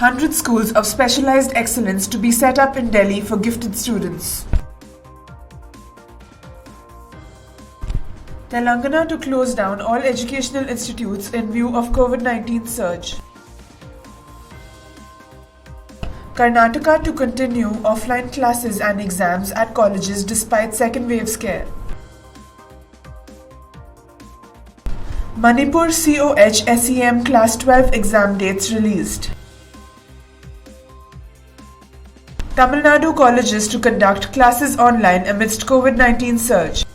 100 schools of specialized excellence to be set up in Delhi for gifted students. Telangana to close down all educational institutes in view of COVID-19 surge. Karnataka to continue offline classes and exams at colleges despite second wave scare. Manipur COH SEM Class 12 exam dates released. Tamil Nadu colleges to conduct classes online amidst COVID-19 surge.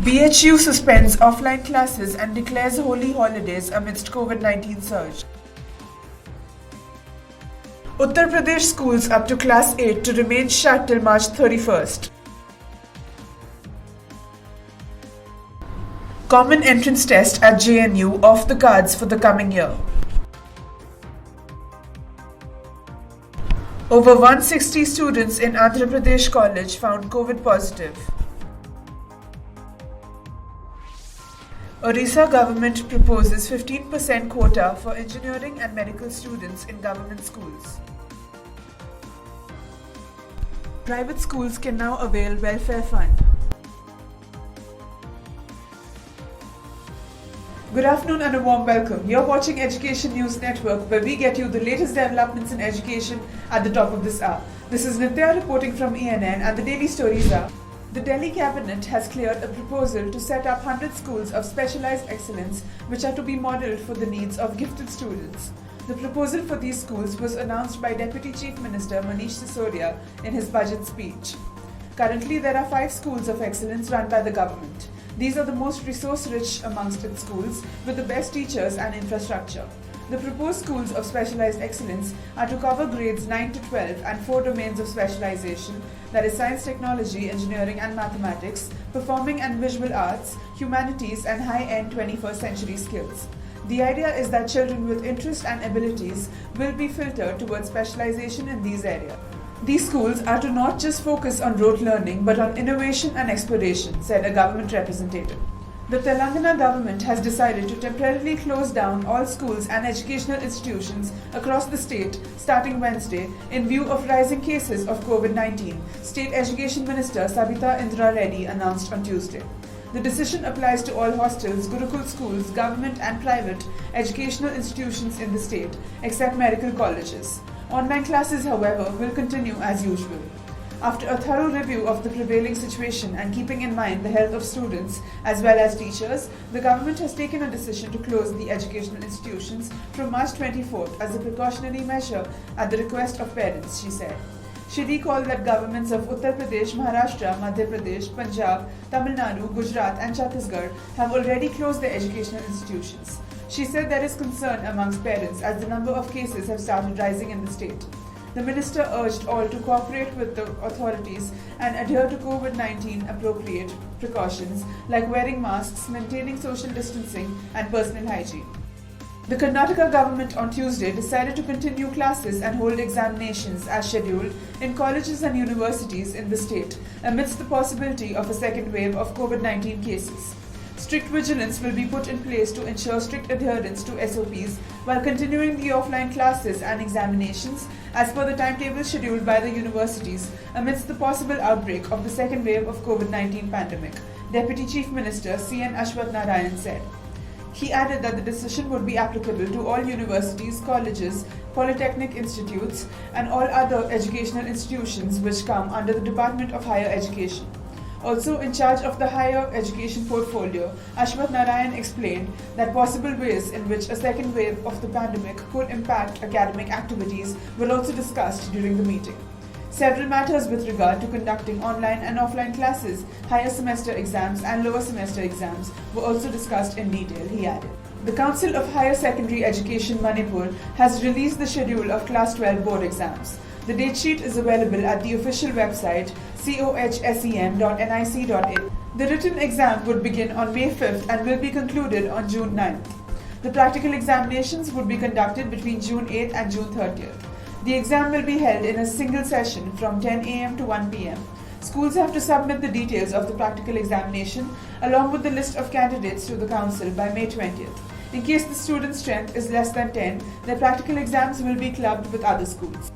BHU suspends offline classes and declares holy holidays amidst COVID-19 surge. Uttar Pradesh schools up to class 8 to remain shut till March 31st. Common entrance test at JNU off the cards for the coming year. Over 160 students in Andhra Pradesh College found COVID positive. Orissa government proposes 15% quota for engineering and medical students in government schools. Private schools can now avail welfare fund. Good afternoon and a warm welcome. You're watching Education News Network, where we get you the latest developments in education at the top of this hour. This is Nitya reporting from ENN, and the daily stories are: the Delhi Cabinet has cleared a proposal to set up 100 schools of specialized excellence which are to be modelled for the needs of gifted students. The proposal for these schools was announced by Deputy Chief Minister Manish Sisodia in his budget speech. Currently, there are 5 schools of excellence run by the government. These are the most resource-rich amongst its schools, with the best teachers and infrastructure. The proposed schools of specialized excellence are to cover grades 9 to 12 and 4 domains of specialization, that is science, technology, engineering and mathematics, performing and visual arts, humanities and high-end 21st century skills. The idea is that children with interest and abilities will be filtered towards specialization in these areas. These schools are to not just focus on rote learning but on innovation and exploration, said a government representative. The Telangana government has decided to temporarily close down all schools and educational institutions across the state starting Wednesday in view of rising cases of COVID-19, State Education Minister Sabita Indra Reddy announced on Tuesday. The decision applies to all hostels, Gurukul schools, government and private educational institutions in the state, except medical colleges. Online classes, however, will continue as usual. After a thorough review of the prevailing situation and keeping in mind the health of students as well as teachers, the government has taken a decision to close the educational institutions from March 24th as a precautionary measure at the request of parents, she said. She recalled that governments of Uttar Pradesh, Maharashtra, Madhya Pradesh, Punjab, Tamil Nadu, Gujarat and Chhattisgarh have already closed their educational institutions. She said there is concern amongst parents as the number of cases have started rising in the state. The minister urged all to cooperate with the authorities and adhere to COVID-19 appropriate precautions like wearing masks, maintaining social distancing and personal hygiene. The Karnataka government on Tuesday decided to continue classes and hold examinations as scheduled in colleges and universities in the state amidst the possibility of a second wave of COVID-19 cases. Strict vigilance will be put in place to ensure strict adherence to SOPs while continuing the offline classes and examinations as per the timetable scheduled by the universities amidst the possible outbreak of the second wave of COVID-19 pandemic, Deputy Chief Minister C.N. Ashwath Narayan said. He added that the decision would be applicable to all universities, colleges, polytechnic institutes and all other educational institutions which come under the Department of Higher Education. Also in charge of the higher education portfolio, Ashwath Narayan explained that possible ways in which a second wave of the pandemic could impact academic activities were also discussed during the meeting. Several matters with regard to conducting online and offline classes, higher semester exams and lower semester exams were also discussed in detail, he added. The Council of Higher Secondary Education Manipur has released the schedule of Class 12 board exams. The date sheet is available at the official website cohsem.nic.in. The written exam would begin on May 5th and will be concluded on June 9th. The practical examinations would be conducted between June 8th and June 30th. The exam will be held in a single session from 10 a.m. to 1 p.m. Schools have to submit the details of the practical examination along with the list of candidates to the council by May 20th. In case the student strength is less than 10, their practical exams will be clubbed with other schools.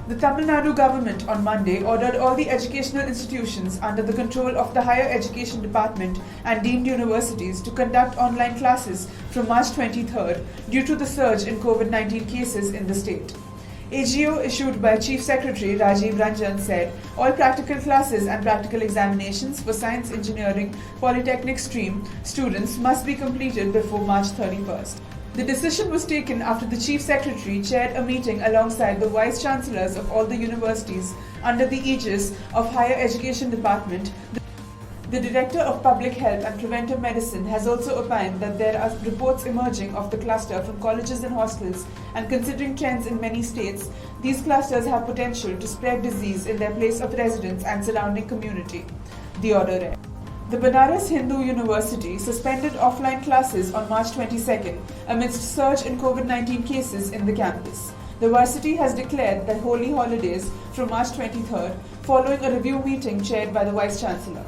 The Tamil Nadu government on Monday ordered all the educational institutions under the control of the Higher Education Department and deemed universities to conduct online classes from March 23rd due to the surge in COVID-19 cases in the state. AGO issued by Chief Secretary Rajiv Ranjan said all practical classes and practical examinations for science, engineering, polytechnic stream students must be completed before March 31st. The decision was taken after the Chief Secretary chaired a meeting alongside the Vice Chancellors of all the universities under the aegis of Higher Education Department. The Director of Public Health and Preventive Medicine has also opined that there are reports emerging of the cluster from colleges and hostels, and considering trends in many states, these clusters have potential to spread disease in their place of residence and surrounding community, the order read. The Banaras Hindu University suspended offline classes on March 22nd amidst surge in COVID-19 cases in the campus. The varsity has declared the holy holidays from March 23rd following a review meeting chaired by the Vice Chancellor.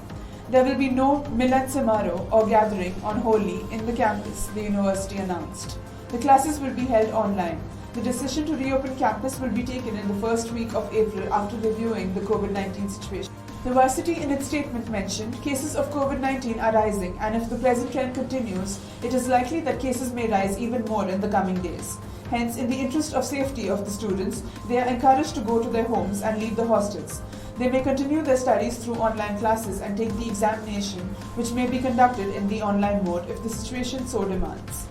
There will be no Milan Samaro or gathering on Holi in the campus, the university announced. The classes will be held online. The decision to reopen campus will be taken in the first week of April after reviewing the COVID-19 situation. The varsity in its statement mentioned cases of COVID-19 are rising, and if the present trend continues, it is likely that cases may rise even more in the coming days. Hence, in the interest of safety of the students, they are encouraged to go to their homes and leave the hostels. They may continue their studies through online classes and take the examination, which may be conducted in the online mode if the situation so demands.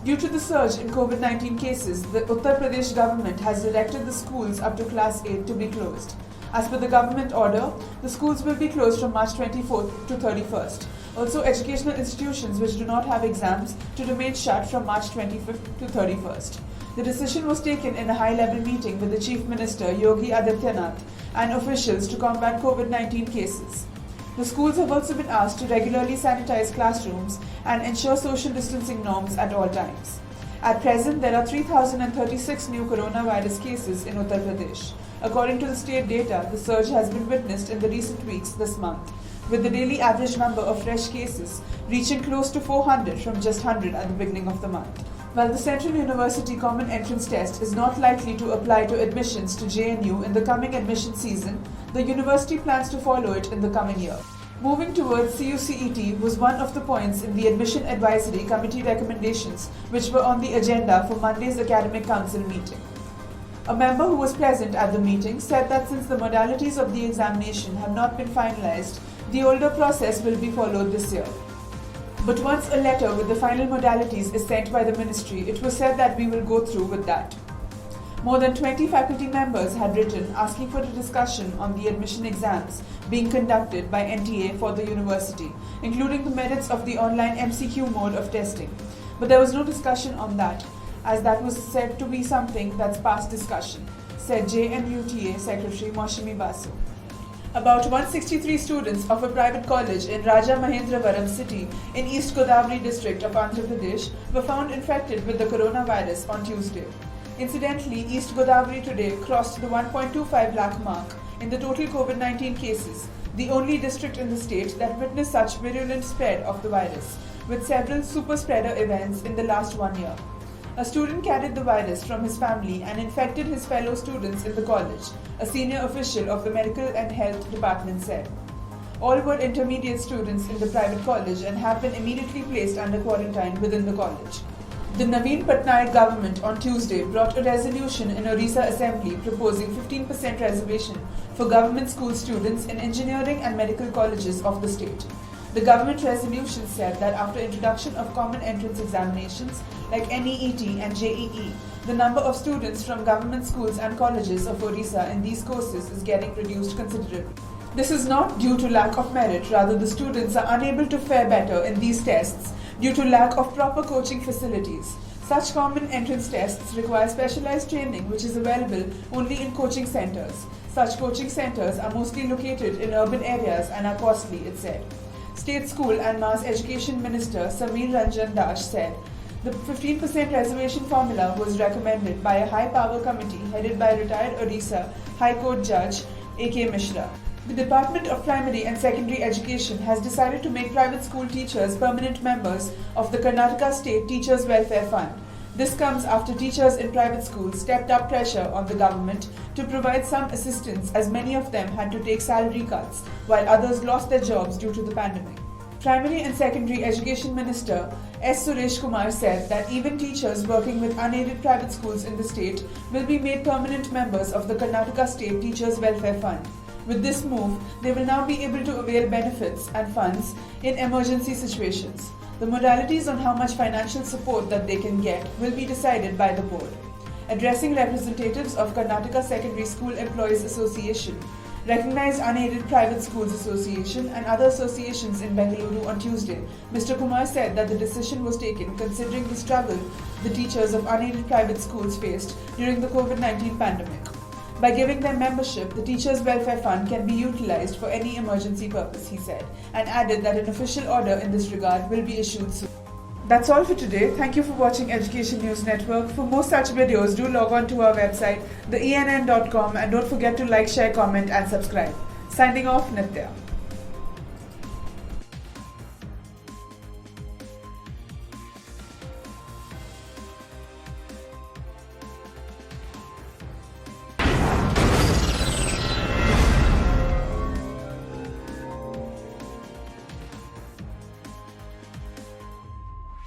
Due to the surge in COVID-19 cases, the Uttar Pradesh government has directed the schools up to Class 8 to be closed. As per the government order, the schools will be closed from March 24th to 31st. Also, educational institutions which do not have exams to remain shut from March 25th to 31st. The decision was taken in a high-level meeting with the Chief Minister Yogi Adityanath and officials to combat COVID-19 cases. The schools have also been asked to regularly sanitize classrooms and ensure social distancing norms at all times. At present, there are 3,036 new coronavirus cases in Uttar Pradesh. According to the state data, the surge has been witnessed in the recent weeks this month, with the daily average number of fresh cases reaching close to 400 from just 100 at the beginning of the month. While the Central University Common Entrance Test is not likely to apply to admissions to JNU in the coming admission season, the university plans to follow it in the coming year. Moving towards CUCET was one of the points in the Admission Advisory Committee recommendations which were on the agenda for Monday's Academic Council meeting. A member who was present at the meeting said that since the modalities of the examination have not been finalized, the older process will be followed this year. But once a letter with the final modalities is sent by the ministry, it was said that we will go through with that. More than 20 faculty members had written asking for a discussion on the admission exams being conducted by NTA for the university, including the merits of the online MCQ mode of testing. But there was no discussion on that, as that was said to be something that's past discussion, said JNUTA Secretary Maushami Basu. About 163 students of a private college in Raja Mahendravaram city in East Godavari district of Andhra Pradesh were found infected with the coronavirus on Tuesday. Incidentally, East Godavari today crossed the 1.25 lakh mark in the total COVID-19 cases, the only district in the state that witnessed such virulent spread of the virus, with several super spreader events in the last 1 year. A student carried the virus from his family and infected his fellow students in the college, a senior official of the Medical and Health Department said. All were intermediate students in the private college and have been immediately placed under quarantine within the college. The Naveen Patnaik government on Tuesday brought a resolution in Orissa Assembly proposing 15% reservation for government school students in engineering and medical colleges of the state. The government resolution said that after introduction of common entrance examinations like NEET and JEE, the number of students from government schools and colleges of Orissa in these courses is getting reduced considerably. This is not due to lack of merit, rather the students are unable to fare better in these tests due to lack of proper coaching facilities. Such common entrance tests require specialized training which is available only in coaching centers. Such coaching centers are mostly located in urban areas and are costly, it said. State School and Mass Education Minister Sameer Ranjan Dash said the 15% reservation formula was recommended by a high-power committee headed by retired Orissa High Court Judge A.K. Mishra. The Department of Primary and Secondary Education has decided to make private school teachers permanent members of the Karnataka State Teachers Welfare Fund. This comes after teachers in private schools stepped up pressure on the government to provide some assistance, as many of them had to take salary cuts while others lost their jobs due to the pandemic. Primary and Secondary Education Minister S. Suresh Kumar said that even teachers working with unaided private schools in the state will be made permanent members of the Karnataka State Teachers Welfare Fund. With this move, they will now be able to avail benefits and funds in emergency situations. The modalities on how much financial support that they can get will be decided by the board. Addressing representatives of Karnataka Secondary School Employees Association, Recognized Unaided Private Schools Association and other associations in Bengaluru on Tuesday, Mr. Kumar said that the decision was taken considering the struggle the teachers of unaided private schools faced during the COVID-19 pandemic. By giving them membership, the Teachers Welfare Fund can be utilized for any emergency purpose, he said, and added that an official order in this regard will be issued soon. That's all for today. Thank you for watching Education News Network. For more such videos, do log on to our website, theenn.com, and don't forget to like, share, comment and subscribe. Signing off, Nitya.